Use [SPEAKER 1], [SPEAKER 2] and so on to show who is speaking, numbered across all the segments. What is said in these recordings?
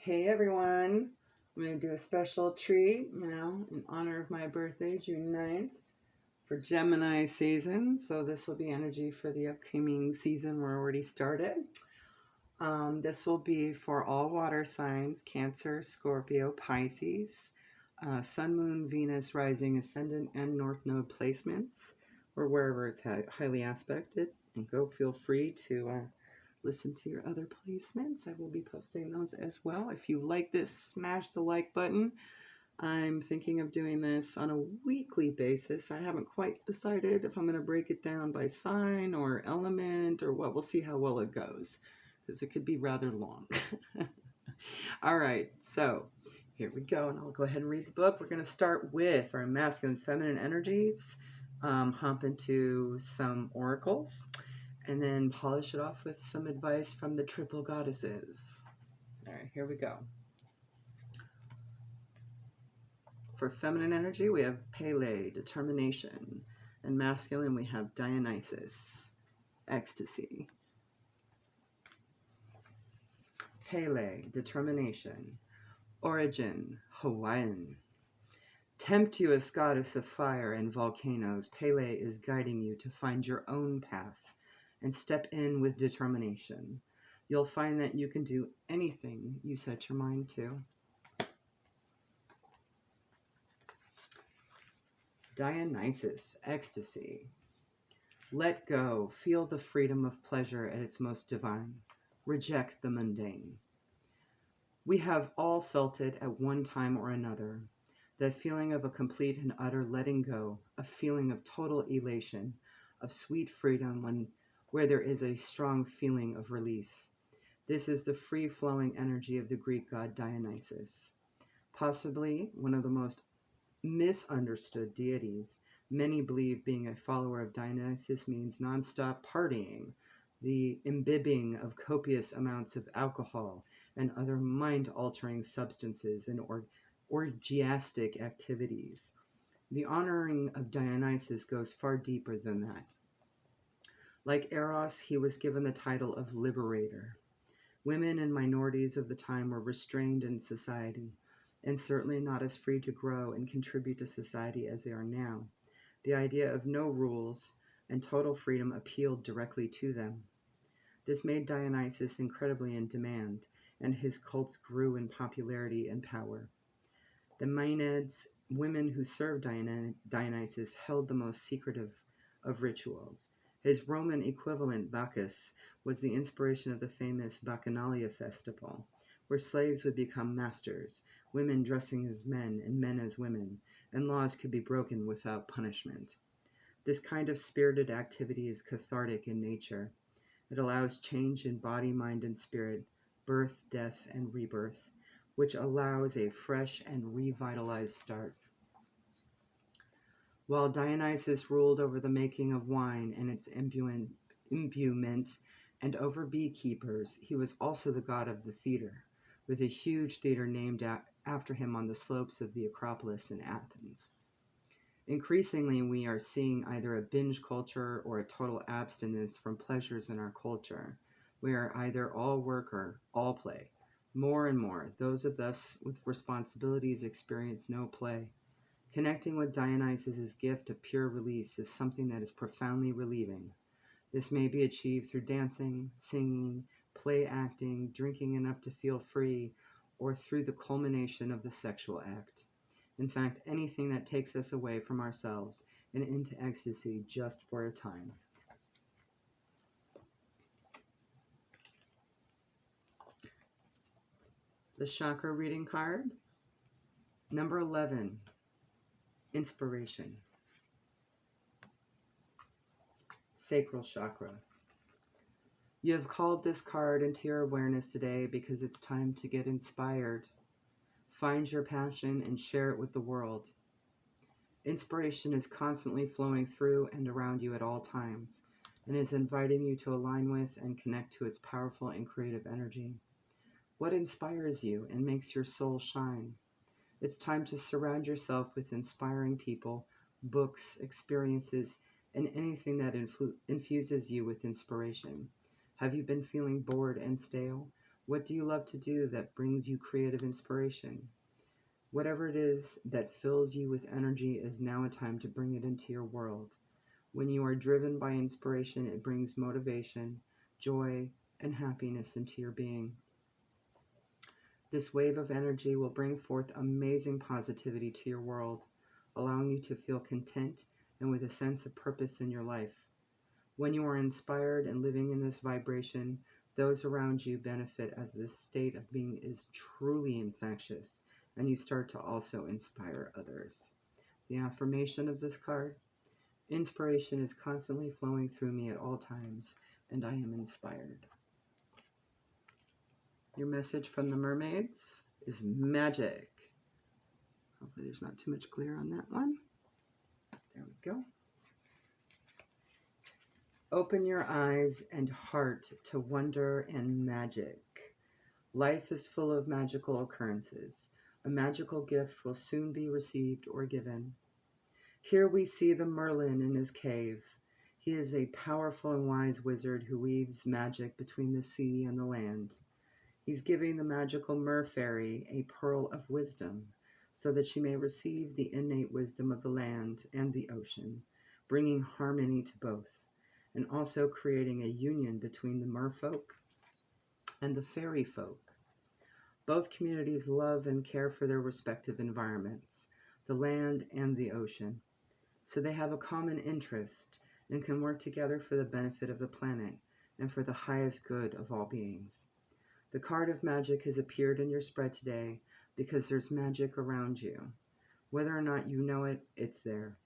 [SPEAKER 1] Hey everyone, I'm going to do a special treat, in honor of my birthday, June 9th, for Gemini season. So this will be energy for the upcoming season. We're already started. This will be for all water signs: Cancer, Scorpio, Pisces, Sun, Moon, Venus, Rising, Ascendant, and North Node placements, or wherever it's highly aspected. And go feel free to listen to your other placements. I will be posting those as well. If you like this, smash the like button. I'm thinking of doing this on a weekly basis. I haven't quite decided if I'm going to break it down by sign or element or what. We'll see how well it goes, because it could be rather long. All right, so here we go, and I'll go ahead and read the book. We're going to start with our masculine, feminine energies, hop into some oracles, and then polish it off with some advice from the triple goddesses. All right, here we go. For feminine energy, we have Pele, determination, and masculine, we have Dionysus, ecstasy. Pele, determination. Origin, Hawaiian. Tempestuous goddess of fire and volcanoes, Pele is guiding you to find your own path and step in with determination. You'll find that you can do anything you set your mind to. Dionysus, ecstasy. Let go, feel the freedom of pleasure at its most divine. Reject the mundane. We have all felt it at one time or another, that feeling of a complete and utter letting go, a feeling of total elation, of sweet freedom where there is a strong feeling of release. This is the free-flowing energy of the Greek god Dionysus, possibly one of the most misunderstood deities. Many believe being a follower of Dionysus means nonstop partying, the imbibing of copious amounts of alcohol and other mind-altering substances and orgiastic activities. The honoring of Dionysus goes far deeper than that. Like Eros, he was given the title of liberator. Women and minorities of the time were restrained in society, and certainly not as free to grow and contribute to society as they are now. The idea of no rules and total freedom appealed directly to them. This made Dionysus incredibly in demand, and his cults grew in popularity and power. The Maenads, women who served Dionysus, held the most secretive of rituals. His Roman equivalent, Bacchus, was the inspiration of the famous Bacchanalia festival, where slaves would become masters, women dressing as men and men as women, and laws could be broken without punishment. This kind of spirited activity is cathartic in nature. It allows change in body, mind, and spirit, birth, death, and rebirth, which allows a fresh and revitalized start. While Dionysus ruled over the making of wine and its imbuement and over beekeepers, he was also the god of the theater, with a huge theater named after him on the slopes of the Acropolis in Athens. Increasingly, we are seeing either a binge culture or a total abstinence from pleasures in our culture. We are either all work or all play. More and more, those of us with responsibilities experience no play. Connecting with Dionysus' gift of pure release is something that is profoundly relieving. This may be achieved through dancing, singing, play acting, drinking enough to feel free, or through the culmination of the sexual act. In fact, anything that takes us away from ourselves and into ecstasy just for a time. The chakra reading card, number 11, inspiration. Sacral chakra. You have called this card into your awareness today because it's time to get inspired. Find your passion and share it with the world. Inspiration is constantly flowing through and around you at all times, and is inviting you to align with and connect to its powerful and creative energy. What inspires you and makes your soul shine? It's time to surround yourself with inspiring people, books, experiences, and anything that infuses you with inspiration. Have you been feeling bored and stale? What do you love to do that brings you creative inspiration? Whatever it is that fills you with energy is now a time to bring it into your world. When you are driven by inspiration, it brings motivation, joy, and happiness into your being. This wave of energy will bring forth amazing positivity to your world, allowing you to feel content and with a sense of purpose in your life. When you are inspired and living in this vibration, those around you benefit as this state of being is truly infectious, and you start to also inspire others. The affirmation of this card: inspiration is constantly flowing through me at all times, and I am inspired. Your message from the mermaids is magic. Hopefully there's not too much glare on that one. There we go. Open your eyes and heart to wonder and magic. Life is full of magical occurrences. A magical gift will soon be received or given. Here we see the Merlin in his cave. He is a powerful and wise wizard who weaves magic between the sea and the land. He's giving the magical Mer Fairy a pearl of wisdom so that she may receive the innate wisdom of the land and the ocean, bringing harmony to both, and also creating a union between the merfolk and the fairy folk. Both communities love and care for their respective environments, the land and the ocean, so they have a common interest and can work together for the benefit of the planet and for the highest good of all beings. The card of magic has appeared in your spread today because there's magic around you. Whether or not you know it, it's there.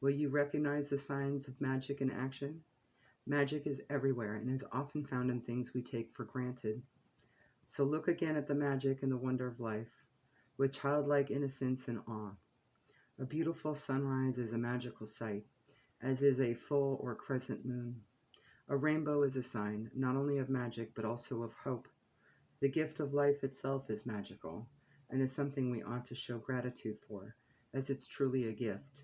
[SPEAKER 1] Will you recognize the signs of magic in action? Magic is everywhere and is often found in things we take for granted. So look again at the magic and the wonder of life with childlike innocence and awe. A beautiful sunrise is a magical sight, as is a full or crescent moon. A rainbow is a sign not only of magic but also of hope. The gift of life itself is magical and is something we ought to show gratitude for, as it's truly a gift.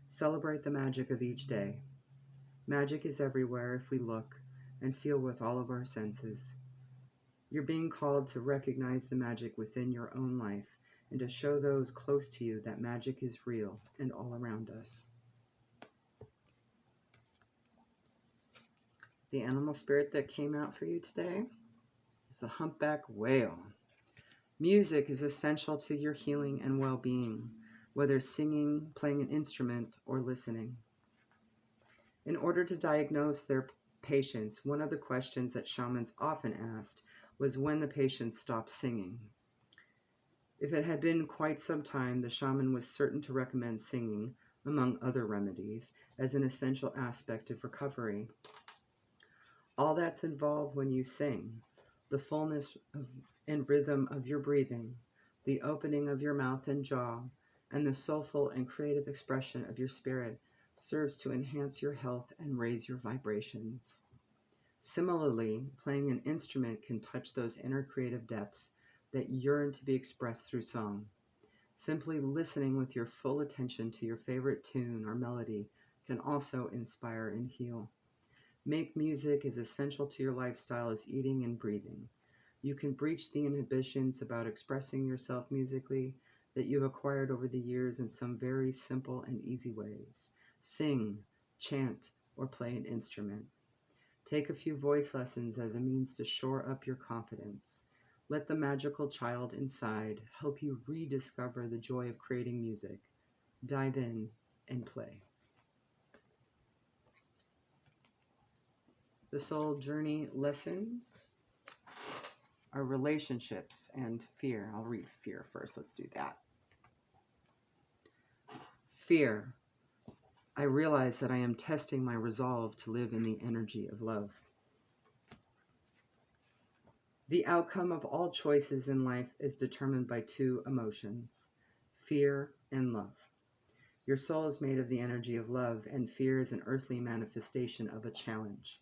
[SPEAKER 1] Celebrate the magic of each day. Magic is everywhere if we look and feel with all of our senses. You're being called to recognize the magic within your own life and to show those close to you that magic is real and all around us. The animal spirit that came out for you today is the humpback whale. Music is essential to your healing and well-being, whether singing, playing an instrument, or listening. In order to diagnose their patients, one of the questions that shamans often asked was when the patient stopped singing. If it had been quite some time, the shaman was certain to recommend singing, among other remedies, as an essential aspect of recovery. All that's involved when you sing: the fullness and rhythm of your breathing, the opening of your mouth and jaw, and the soulful and creative expression of your spirit serves to enhance your health and raise your vibrations. Similarly, playing an instrument can touch those inner creative depths that yearn to be expressed through song. Simply listening with your full attention to your favorite tune or melody can also inspire and heal. Make music as essential to your lifestyle as eating and breathing. You can breach the inhibitions about expressing yourself musically that you've acquired over the years in some very simple and easy ways. Sing, chant, or play an instrument. Take a few voice lessons as a means to shore up your confidence. Let the magical child inside help you rediscover the joy of creating music. Dive in and play. The soul journey lessons are relationships and fear. I'll read fear first. Let's do that. Fear. I realize that I am testing my resolve to live in the energy of love. The outcome of all choices in life is determined by two emotions: fear and love. Your soul is made of the energy of love, and fear is an earthly manifestation of a challenge.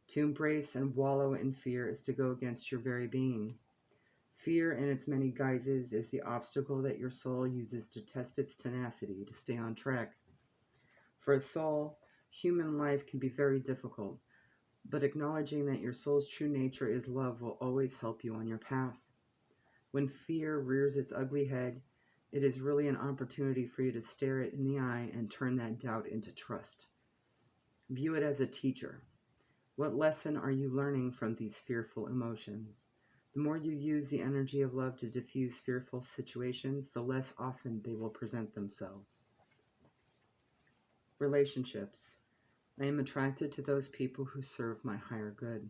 [SPEAKER 1] To embrace and wallow in fear is to go against your very being. Fear in its many guises is the obstacle that your soul uses to test its tenacity to stay on track. For a soul, human life can be very difficult, But acknowledging that your soul's true nature is love will always help you on your path. When fear rears its ugly head, it is really an opportunity for you to stare it in the eye and turn that doubt into trust. View it as a teacher. What lesson are you learning from these fearful emotions? The more you use the energy of love to diffuse fearful situations, the less often they will present themselves. Relationships. I am attracted to those people who serve my higher good.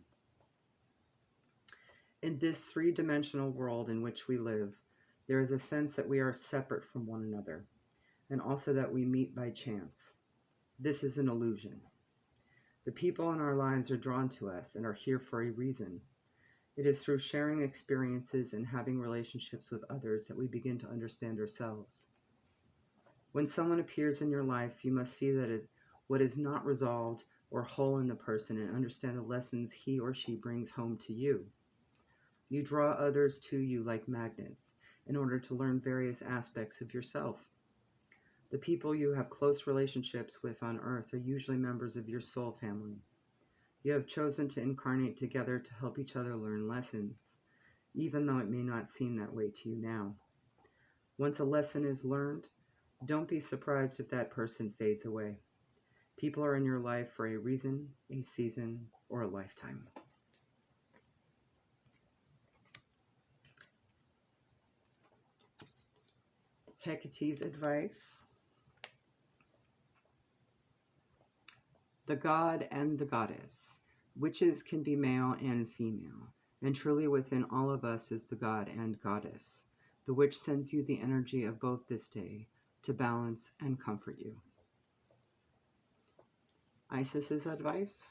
[SPEAKER 1] In this three-dimensional world in which we live, there is a sense that we are separate from one another, and also that we meet by chance. This is an illusion. The people in our lives are drawn to us and are here for a reason. It is through sharing experiences and having relationships with others that we begin to understand ourselves. When someone appears in your life, you must see that what is not resolved or whole in the person and understand the lessons he or she brings home to you. You draw others to you like magnets in order to learn various aspects of yourself. The people you have close relationships with on earth are usually members of your soul family. You have chosen to incarnate together to help each other learn lessons, even though it may not seem that way to you now. Once a lesson is learned, don't be surprised if that person fades away. People are in your life for a reason, a season, or a lifetime. Hecate's advice. The god and the goddess. Witches can be male and female, and truly within all of us is the god and goddess. The witch sends you the energy of both this day to balance and comfort you. Isis's advice.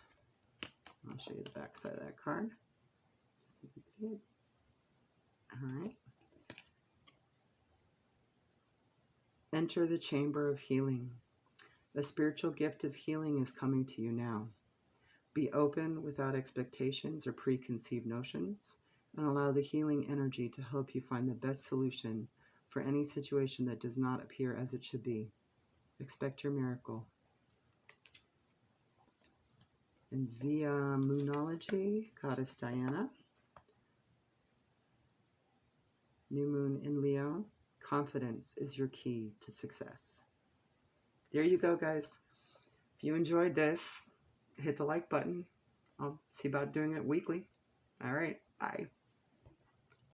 [SPEAKER 1] I'll show you the back side of that card. You can see it. All right. Enter the chamber of healing. A spiritual gift of healing is coming to you now. Be open without expectations or preconceived notions, and allow the healing energy to help you find the best solution for any situation that does not appear as it should be. Expect your miracle. And via Moonology, Goddess Diana. New Moon in Leo. Confidence is your key to success. There you go, guys. If you enjoyed this, hit the like button. I'll see about doing it weekly. All right, bye.